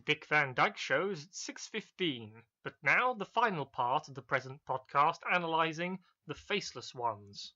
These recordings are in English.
Dick Van Dyke Show is at 6:15, but now the final part of the present podcast analysing the Faceless Ones.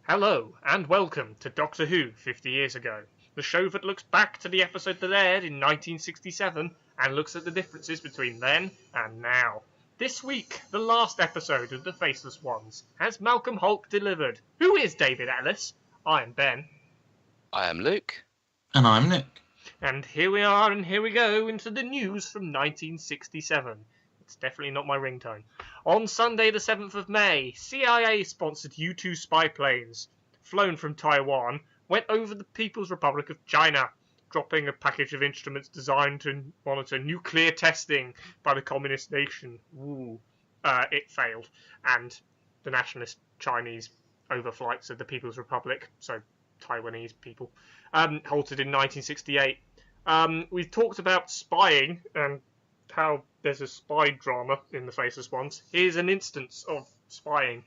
Hello, and welcome to Doctor Who 50 years ago, the show that looks back to the episode that aired in 1967 and looks at the differences between then and now. This week, the last episode of The Faceless Ones has Malcolm Hulke delivered. Who is David Ellis? I am Ben. I am Luke. And I'm Nick. And here we are, and here we go into the news from 1967. It's definitely not my ringtone. On Sunday the 7th of May, CIA-sponsored U-2 spy planes, flown from Taiwan, went over the People's Republic of China, dropping a package of instruments designed to monitor nuclear testing by the communist nation. It failed, and the nationalist Chinese overflights of the People's Republic, so Taiwanese people, halted in 1968. We've talked about spying and how there's a spy drama in the Faceless Ones. Here's an instance of spying.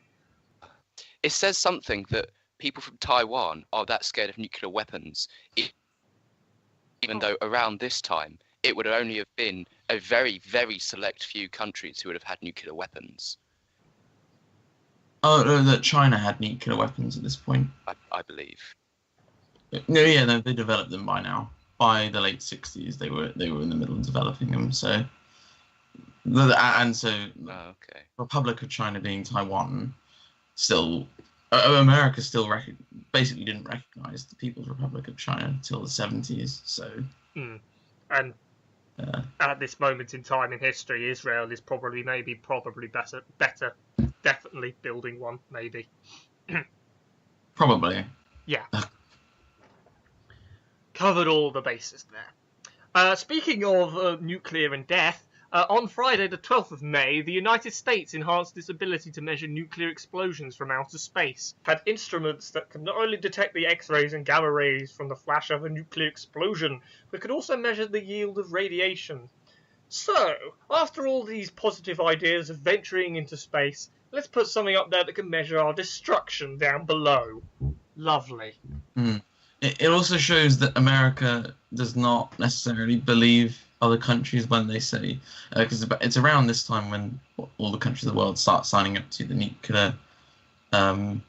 It says something that people from Taiwan are that scared of nuclear weapons, even though around this time it would only have been a very, very select few countries who would have had nuclear weapons. Oh, that China had nuclear weapons at this point. I believe. No, they developed them by now. By the late 60s, they were in the middle of developing them. So, Okay. Republic of China being Taiwan, still, America still basically didn't recognize the People's Republic of China until the 70s. So, and at this moment in time in history, Israel is probably better, definitely building one, maybe. Probably. Yeah. Covered all the bases there. Speaking of nuclear and death, on Friday the 12th of May, the United States enhanced its ability to measure nuclear explosions from outer space. Had instruments that could not only detect the X-rays and gamma rays from the flash of a nuclear explosion, but could also measure the yield of radiation. So, after all these positive ideas of venturing into space, let's put something up there that can measure our destruction down below. Lovely. It also shows that America does not necessarily believe other countries when they say, because it's around this time when all the countries of the world start signing up to the nuclear, the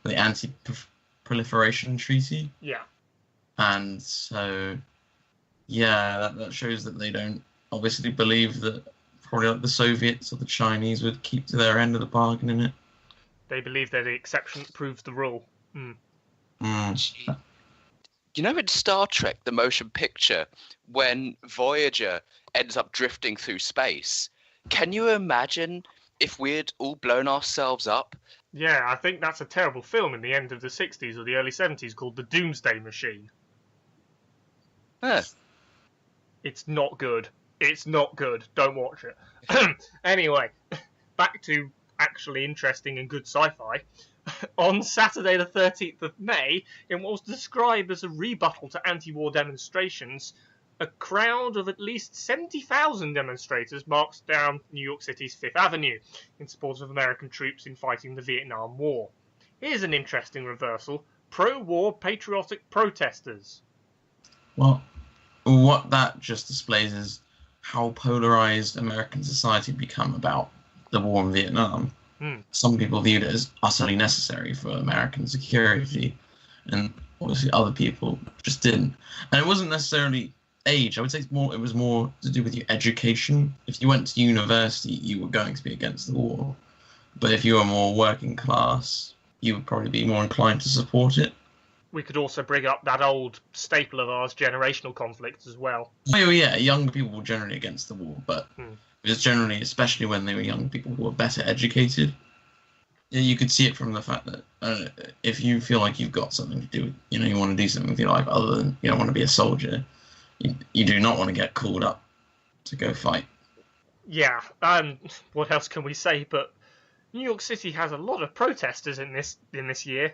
anti-proliferation treaty. Yeah. And so, yeah, that shows that they don't obviously believe that probably like the Soviets or the Chinese would keep to their end of the bargain in it. They believe that the exception proves the rule. You know in Star Trek, the motion picture, when Voyager ends up drifting through space, can you imagine if we'd all blown ourselves up? Yeah, I think that's a terrible film in the end of the 60s or the early 70s called The Doomsday Machine. Huh. It's not good. It's not good. Don't watch it. Anyway, back to actually interesting and good sci-fi. On Saturday the 13th of May, in what was described as a rebuttal to anti-war demonstrations, a crowd of at least 70,000 demonstrators marched down New York City's Fifth Avenue in support of American troops in fighting the Vietnam War. Here's an interesting reversal. Pro-war patriotic protesters. Well, what that just displays is how polarized American society become about the war in Vietnam. Some people viewed it as utterly necessary for American security, and obviously other people just didn't. And it wasn't necessarily age. I would say it was more to do with your education. If you went to university, you were going to be against the war. But if you were more working class, you would probably be more inclined to support it. We could also bring up that old staple of ours, generational conflict, as well. Oh yeah, younger people were generally against the war, but because generally, especially when they were young people who were better educated, you could see it from the fact that if you feel like you've got something to do with, you want to do something with your life other than you don't want to be a soldier, you do not want to get called up to go fight. Yeah, what else can we say? But New York City has a lot of protesters in this year.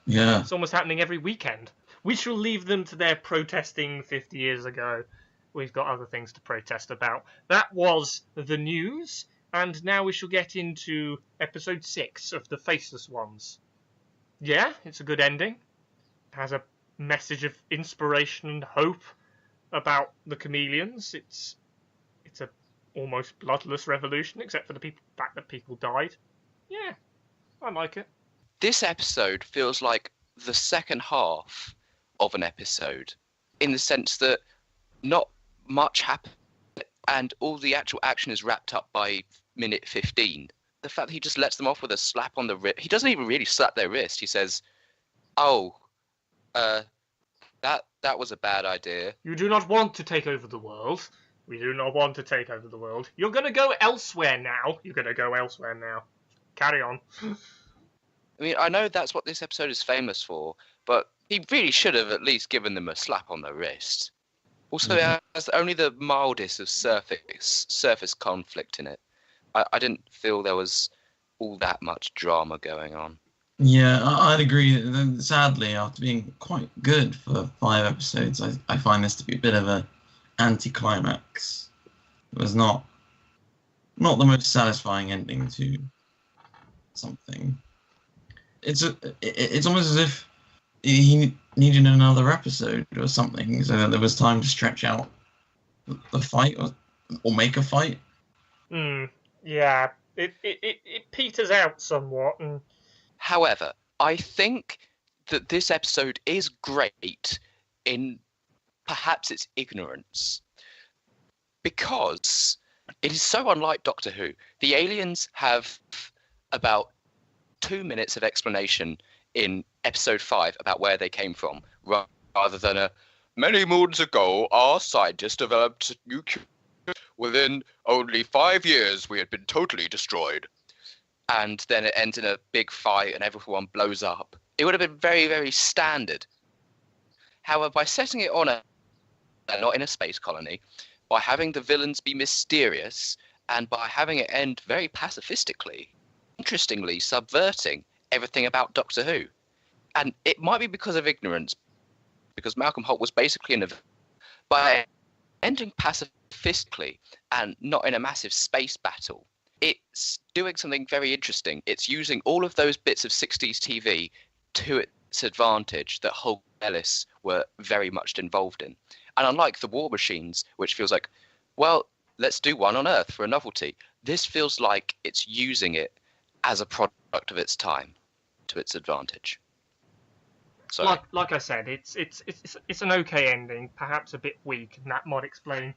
Yeah. It's almost happening every weekend. We shall leave them to their protesting 50 years ago we've got other things to protest about. That was the news, and now we shall get into episode 6 of the Faceless Ones. Yeah, it's a good ending. It has a message of inspiration and hope about the chameleons. It's a almost bloodless revolution, except for the fact that people died. Yeah, I like it. This episode feels like the second half of an episode, in the sense that not much happened and all the actual action is wrapped up by minute 15. The fact that he just lets them off with a slap on the wrist. He doesn't even really slap their wrist. He says, "Oh, that was a bad idea. You do not want to take over the world. We do not want to take over the world. You're going to go elsewhere now. Carry on." I mean, I know that's what this episode is famous for, but he really should have at least given them a slap on the wrist. Also, it has only the mildest of surface conflict in it. I didn't feel there was all that much drama going on. Yeah, I'd agree. Sadly, after being quite good for 5 episodes, I find this to be a bit of an anticlimax. It was not the most satisfying ending to something. It's almost as if he needed another episode or something, so that there was time to stretch out the fight or make a fight. Yeah, it peters out somewhat. However, I think that this episode is great in perhaps its ignorance, because it is so unlike Doctor Who. The aliens have about 2 minutes of explanation in episode 5 about where they came from, rather than many moons ago, our scientists developed nuclear. Within only 5 years, we had been totally destroyed. And then it ends in a big fight and everyone blows up. It would have been very, very standard. However, by setting it on not in a space colony, by having the villains be mysterious, and by having it end very pacifistically, interestingly subverting everything about Doctor Who. And it might be because of ignorance, because Malcolm Holt was basically by ending pacifistically and not in a massive space battle, it's doing something very interesting. It's using all of those bits of 60s TV to its advantage that Holt and Ellis were very much involved in. And unlike the War Machines, which feels like, well, let's do one on Earth for a novelty, this feels like it's using it as a product of its time to its advantage. So, like I said, it's an okay ending, perhaps a bit weak, and that might explain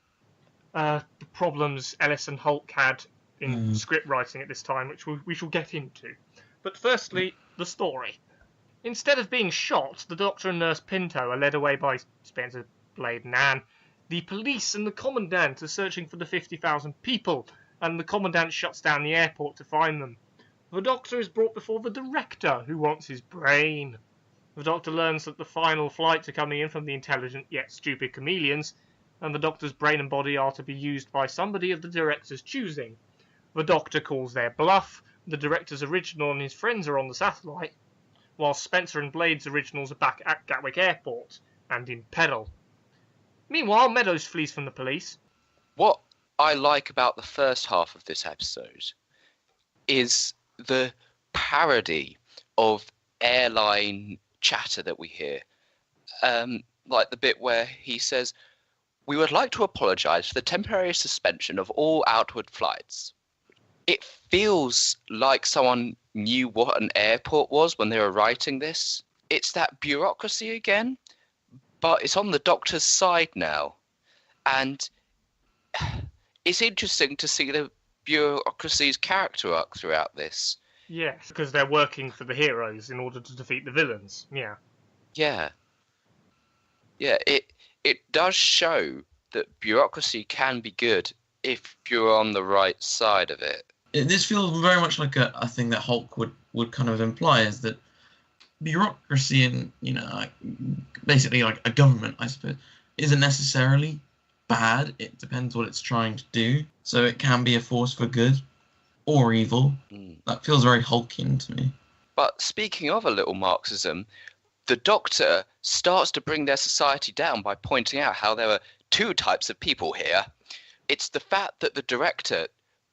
the problems Ellis and Holt had in script writing at this time, which we shall get into. But firstly, the story. Instead of being shot, the Doctor and Nurse Pinto are led away by Spencer, Blade and Anne. The police and the Commandant are searching for the 50,000 people, and the Commandant shuts down the airport to find them. The Doctor is brought before the Director, who wants his brain. The Doctor learns that the final flights are coming in from the intelligent yet stupid chameleons, and the Doctor's brain and body are to be used by somebody of the Director's choosing. The Doctor calls their bluff, the Director's original and his friends are on the satellite, while Spencer and Blade's originals are back at Gatwick Airport, and in peril. Meanwhile, Meadows flees from the police. What I like about the first half of this episode is the parody of airline chatter that we hear. Like the bit where he says, "We would like to apologise for the temporary suspension of all outward flights." It feels like someone knew what an airport was when they were writing this. It's that bureaucracy again, but it's on the Doctor's side now. And it's interesting to see the bureaucracy's character arc throughout this. Yes, because they're working for the heroes in order to defeat the villains. Yeah. Yeah. Yeah, it does show that bureaucracy can be good if you're on the right side of it. This feels very much like a thing that Hulk would kind of imply, is that bureaucracy and, like, basically like a government, I suppose, isn't necessarily bad. It depends what it's trying to do. So it can be a force for good or evil. That feels very Hulkian to me. But speaking of a little Marxism, the Doctor starts to bring their society down by pointing out how there were two types of people here. It's the fact that the director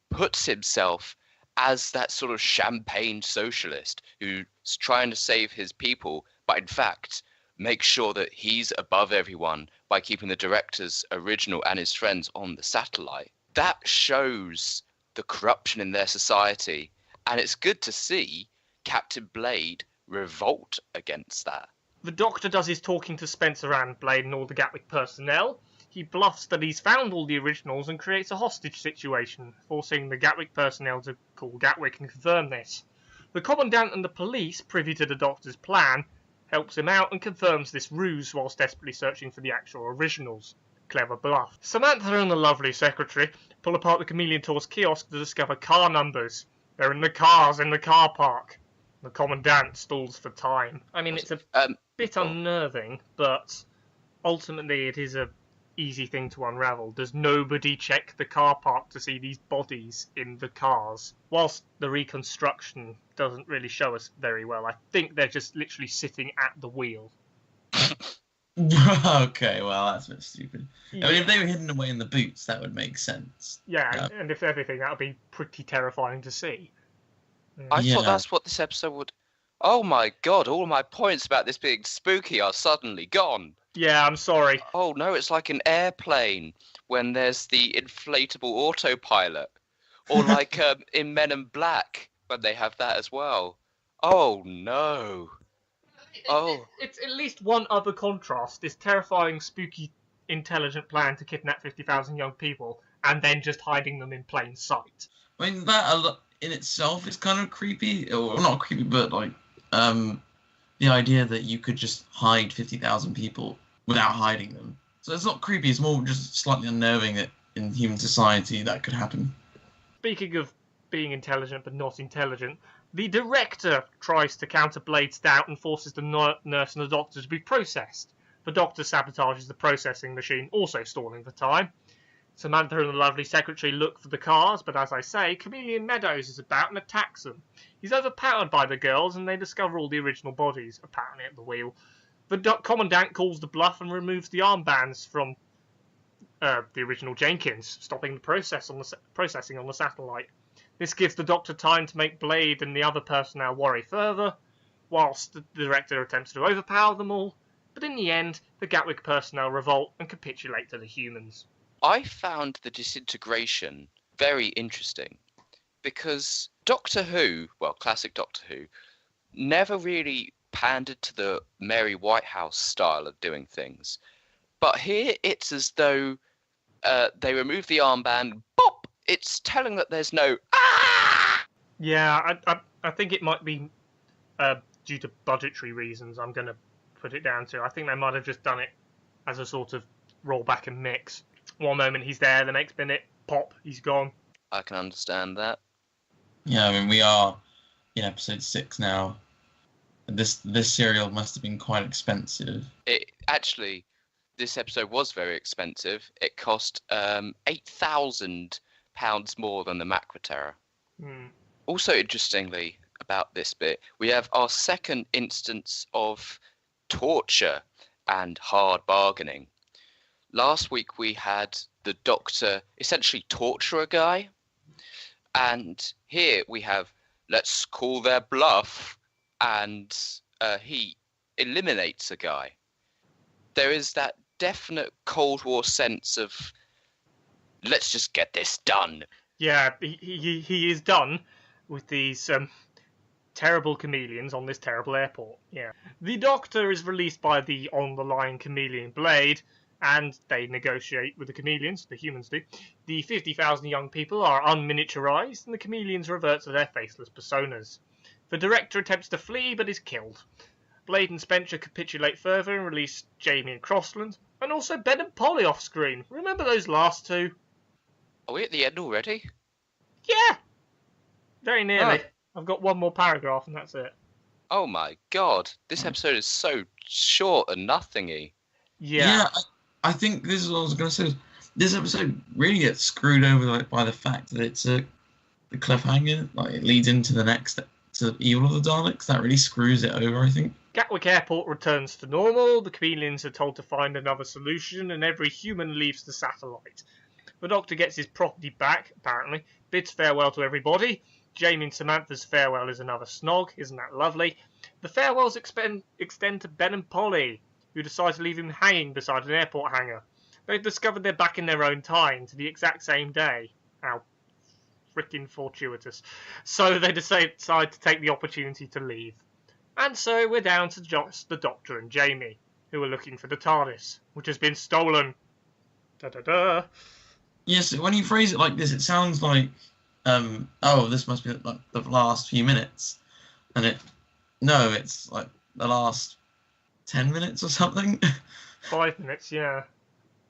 puts himself as that sort of champagne socialist who's trying to save his people, but in fact makes sure that he's above everyone by keeping the director's original and his friends on the satellite. That shows the corruption in their society, and it's good to see Captain Blade revolt against that. The Doctor does his talking to Spencer and Blade and all the Gatwick personnel. He bluffs that he's found all the originals and creates a hostage situation, forcing the Gatwick personnel to call Gatwick and confirm this. The Commandant and the police, privy to the Doctor's plan, helps him out and confirms this ruse whilst desperately searching for the actual originals. Clever bluff. Samantha and the lovely secretary pull apart the Chameleon Tour's kiosk to discover car numbers. They're in the cars in the car park. The Commandant stalls for time. I mean, it's a bit unnerving, but ultimately it is a easy thing to unravel. Does nobody check the car park to see these bodies in the cars? Whilst the reconstruction doesn't really show us very well, I think they're just literally sitting at the wheel. Okay, well, that's a bit stupid. Yeah. I mean, if they were hidden away in the boots, that would make sense. Yeah, and if anything, that would be pretty terrifying to see. I thought that's what this episode would... Oh my god, all my points about this being spooky are suddenly gone. Yeah, I'm sorry. Oh no, it's like an airplane when there's the inflatable autopilot. Or like in Men in Black, when they have that as well. Oh no. It's at least one other contrast. This terrifying, spooky, intelligent plan to kidnap 50,000 young people and then just hiding them in plain sight. I mean, that in itself is kind of creepy. Or not creepy, but like the idea that you could just hide 50,000 people without hiding them. So it's not creepy, it's more just slightly unnerving that in human society that could happen. Speaking of being intelligent but not intelligent, the director tries to counter Blade's doubt and forces the nurse and the Doctor to be processed. The Doctor sabotages the processing machine, also stalling for time. Samantha and the lovely secretary look for the cars, but as I say, Chameleon Meadows is about and attacks them. He's overpowered by the girls and they discover all the original bodies, apparently at the wheel. The Commandant calls the bluff and removes the armbands from the original Jenkins, stopping the processing on the satellite. This gives the Doctor time to make Blade and the other personnel worry further, whilst the director attempts to overpower them all, but in the end, the Gatwick personnel revolt and capitulate to the humans. I found the disintegration very interesting because Doctor Who, well, classic Doctor Who, never really pandered to the Mary Whitehouse style of doing things. But here it's as though they remove the armband, bop! It's telling that there's no ah! Yeah, I think it might be due to budgetary reasons, I'm going to put it down to. I think they might have just done it as a sort of roll back and mix. One moment he's there, the next minute, pop, he's gone. I can understand that. Yeah, I mean, we are in episode 6 now. This serial must have been quite expensive. Actually, this episode was very expensive. It cost £8,000 more than the Macra Terror. Also, interestingly about this bit, we have our second instance of torture and hard bargaining. Last week we had the Doctor essentially torture a guy, and here we have let's call their bluff, and he eliminates a guy. There is that definite Cold War sense of let's just get this done. Yeah, he is done with these terrible chameleons on this terrible airport. Yeah, the Doctor is released by the on-the-line chameleon Blade, and they negotiate with the chameleons, the humans do. The 50,000 young people are unminiaturized, and the chameleons revert to their faceless personas. The director attempts to flee, but is killed. Blade and Spencer capitulate further and release Jamie and Crossland, and also Ben and Polly off screen. Remember those last two? Are we at the end already? Yeah! Very nearly. I've got one more paragraph and that's it. Oh my god, this episode is so short and nothingy. Yeah, I think this is what I was going to say. This episode really gets screwed over by the fact that it's the cliffhanger. Like, it leads into the next, to Evil of the Daleks. That really screws it over, I think. Gatwick Airport returns to normal, the chameleons are told to find another solution, and every human leaves the satellite. The Doctor gets his property back, apparently, bids farewell to everybody. Jamie and Samantha's farewell is another snog, isn't that lovely? The farewells extend to Ben and Polly, who decide to leave him hanging beside an airport hangar. They've discovered they're back in their own time, to the exact same day. How freaking fortuitous. So they decide to take the opportunity to leave. And so we're down to just the Doctor and Jamie, who are looking for the TARDIS, which has been stolen. Da-da-da. Yes, when you phrase it like this, it sounds like, this must be like the last few minutes. And it's like the last 10 minutes or something. 5 minutes, yeah.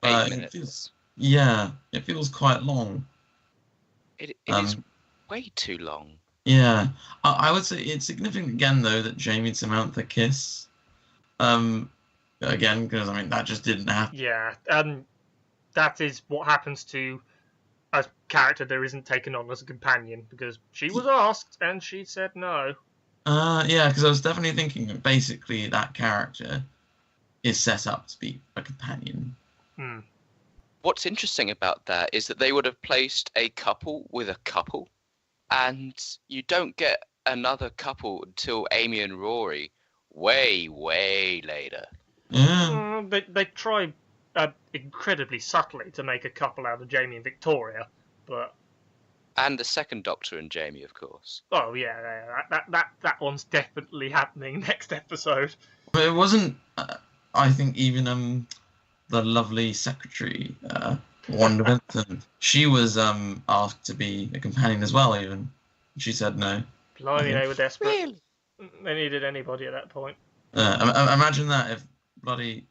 8 minutes. It feels quite long. It is way too long. Yeah, I would say it's significant again, though, that Jamie and Samantha kiss. Again, because, that just didn't happen. Yeah, that is what happens to a character that isn't taken on as a companion, because she was asked, and she said no. Yeah, because I was definitely thinking that basically that character is set up to be a companion. What's interesting about that is that they would have placed a couple with a couple, and you don't get another couple until Amy and Rory way, way later. Yeah. They try incredibly subtly to make a couple out of Jamie and Victoria, but... And the second Doctor and Jamie, of course. Oh, yeah, that one's definitely happening next episode. But it wasn't, I think, even the lovely secretary, Wanda Benson. She was asked to be a companion as well, even. She said no. Blimey, they were desperate. Really? They needed anybody at that point. Imagine that if bloody...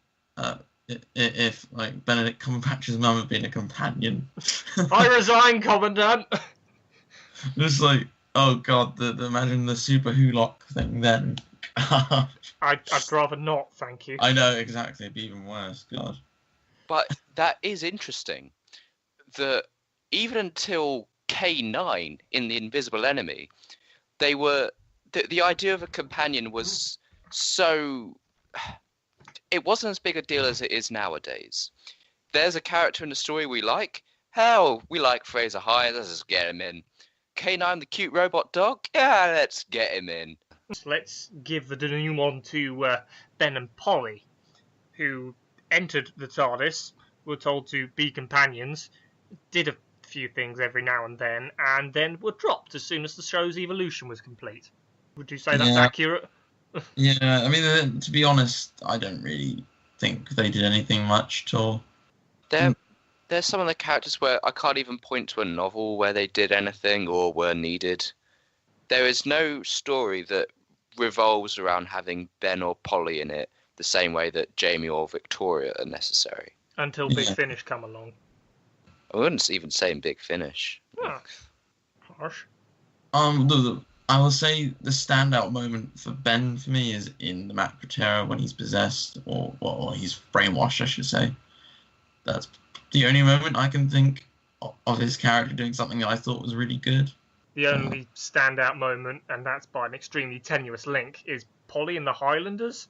if like Benedict Cumberbatch's mum had been a companion. I resign, Commandant. Just like, oh god, imagine the super hulock thing then. I'd rather not, thank you. I know, exactly. It'd be even worse. God. But that is interesting. That even until K9 in The Invisible Enemy, they were the idea of a companion was so. It wasn't as big a deal as it is nowadays. There's a character in the story we like. Hell, we like Fraser Hines. Let's just get him in. K9, the cute robot dog. Yeah, let's get him in. Let's give the new one to Ben and Polly, who entered the TARDIS, were told to be companions, did a few things every now and then were dropped as soon as the show's evolution was complete. Would you say that's accurate? Yeah, to be honest, I don't really think they did anything much at all. There's some of the characters where I can't even point to a novel where they did anything or were needed. There is no story that revolves around having Ben or Polly in it the same way that Jamie or Victoria are necessary. Until Big Finish come along. I wouldn't even say in Big Finish. Oh, harsh. I will say the standout moment for Ben for me is in the Macrotera when he's possessed, or he's brainwashed, I should say. That's the only moment I can think of his character doing something that I thought was really good. The only standout moment, and that's by an extremely tenuous link, is Polly in the Highlanders.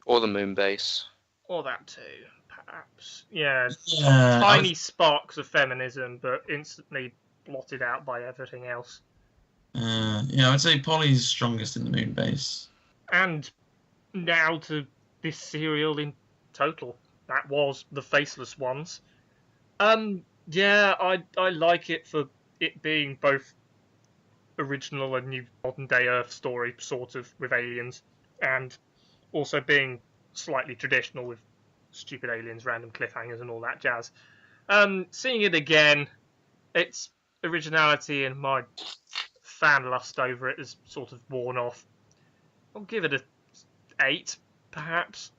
Or the Moon Base. Or that too, perhaps. Yeah, tiny sparks of feminism, but instantly blotted out by everything else. I would say Polly's strongest in the Moon Base. And now to this serial in total. That was the Faceless Ones. I like it for it being both original and new modern day Earth story, sort of, with aliens, and also being slightly traditional with stupid aliens, random cliffhangers and all that jazz. Seeing it again, its originality and my fan lust over it has sort of worn off. I'll give it a 8, perhaps.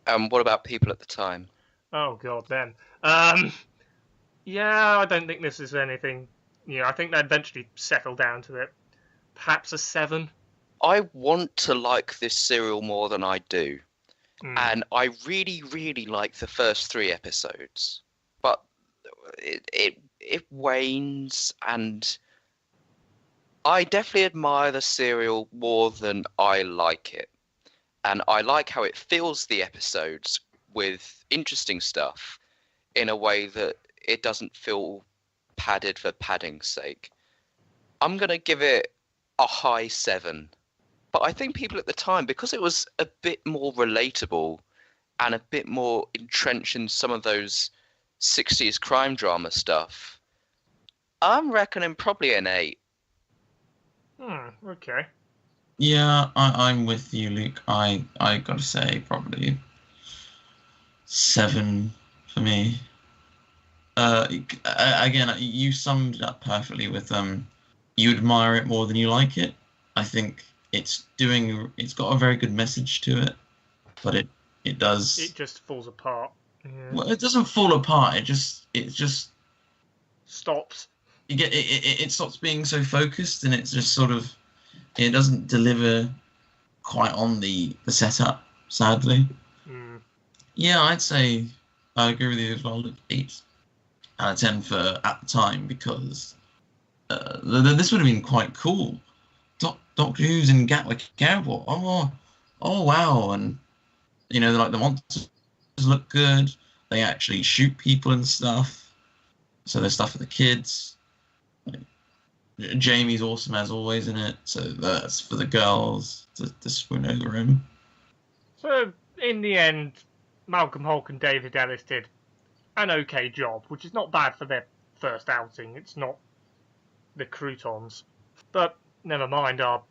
What about people at the time? Oh god, then. Yeah, I don't think this is anything. I think they eventually settle down to it. Perhaps a 7. I want to like this serial more than I do. And I really, really like the first 3 episodes. But it wanes, and I definitely admire the serial more than I like it. And I like how it fills the episodes with interesting stuff in a way that it doesn't feel padded for padding's sake. I'm going to give it a high 7. But I think people at the time, because it was a bit more relatable and a bit more entrenched in some of those 60s crime drama stuff, I'm reckoning probably an 8. Okay. Yeah, I'm with you, Luke. I gotta say probably 7 for me. Again, you summed it up perfectly with you admire it more than you like it. I think it's got a very good message to it, but it just falls apart. Yeah. Well, it doesn't fall apart. It just stops. It stops being so focused, and it's just sort of, it doesn't deliver quite on the setup, sadly. Yeah, I'd say I agree with you as well. 8 out of 10 for at the time, because this would have been quite cool. Doctor Who's in Gatwick Airport. Oh wow! And the monsters look good. They actually shoot people and stuff. So there's stuff for the kids. Jamie's awesome as always in it. So that's for the girls to swoon over him. So in the end, Malcolm Hulke and David Ellis did an okay job, which is not bad for their first outing. It's not the croutons. But never mind our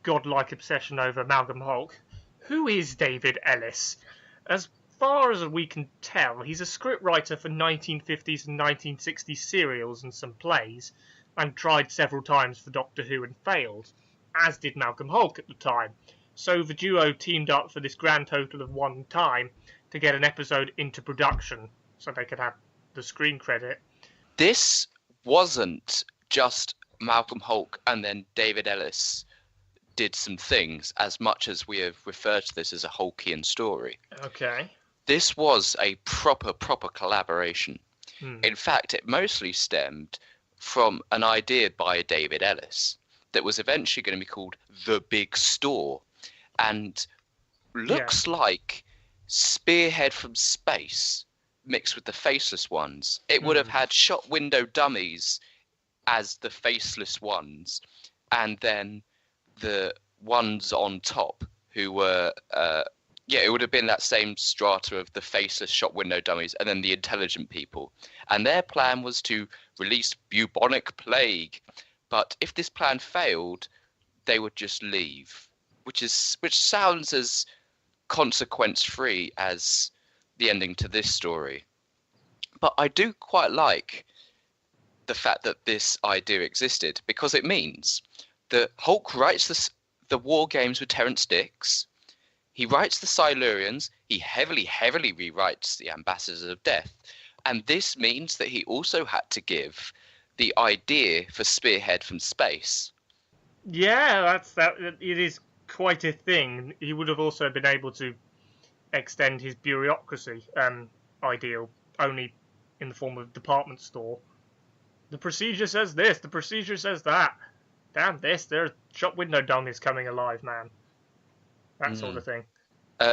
godlike obsession over Malcolm Hulke. Who is David Ellis? As far as we can tell, he's a scriptwriter for 1950s and 1960s serials and some plays, and tried several times for Doctor Who and failed, as did Malcolm Hulke at the time. So the duo teamed up for this grand total of one time to get an episode into production, so they could have the screen credit. This wasn't just Malcolm Hulke and then David Ellis did some things, as much as we have referred to this as a Hulkian story. Okay. This was a proper collaboration. In fact, it mostly stemmed from an idea by David Ellis that was eventually going to be called The Big Store, and looks like Spearhead from Space mixed with the Faceless Ones. It would have had shop window dummies as the Faceless Ones, and then the ones on top who were it would have been that same strata of the faceless shop window dummies and then the intelligent people, and their plan was to release bubonic plague, but if this plan failed they would just leave, which sounds as consequence free as the ending to this story. But I do quite like the fact that this idea existed, because it means that Hulk writes the war games with Terrence Dicks, he writes the Silurians, he heavily rewrites the Ambassadors of Death, and this means that he also had to give the idea for Spearhead from Space. Yeah, it is quite a thing. He would have also been able to extend his bureaucracy ideal only in the form of a department store. The procedure says this, the procedure says that. Damn this, there are shop window dummies coming alive, man. That sort of thing.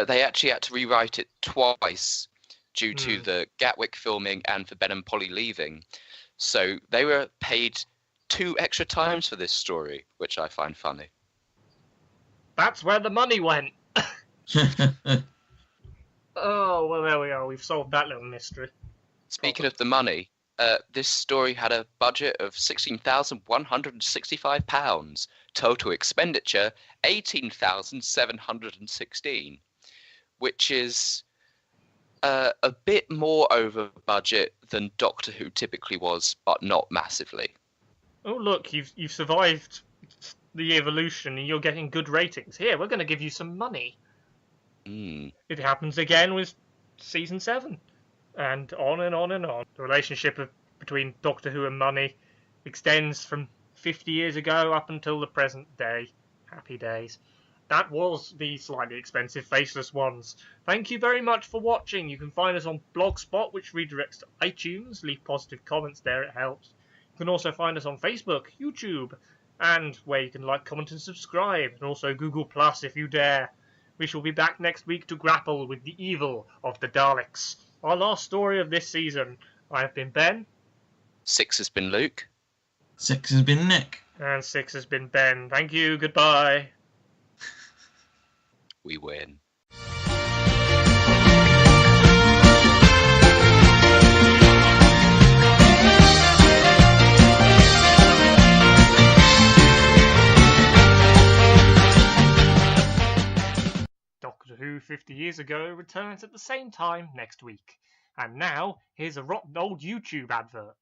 They actually had to rewrite it twice due to the Gatwick filming and for Ben and Polly leaving. So they were paid 2 extra times for this story, which I find funny. That's where the money went. Oh, well, there we are. We've solved that little mystery. Speaking of the money, this story had a budget of £16,165. Total expenditure, £18,716, which is a bit more over budget than Doctor Who typically was, but not massively. Oh, look, you've survived the evolution and you're getting good ratings. Here, we're going to give you some money. It happens again with season 7. And on and on and on. The relationship between Doctor Who and money extends from 50 years ago up until the present day. Happy days. That was the slightly expensive Faceless Ones. Thank you very much for watching. You can find us on Blogspot, which redirects to iTunes. Leave positive comments there, it helps. You can also find us on Facebook, YouTube, and where you can like, comment and subscribe. And also Google Plus if you dare. We shall be back next week to grapple with the evil of the Daleks. Our last story of this season. I have been Ben. 6 has been Luke. 6 has been Nick. And 6 has been Ben. Thank you. Goodbye. We win. Doctor Who 50 years ago returns at the same time next week. And now, here's a rotten old YouTube advert.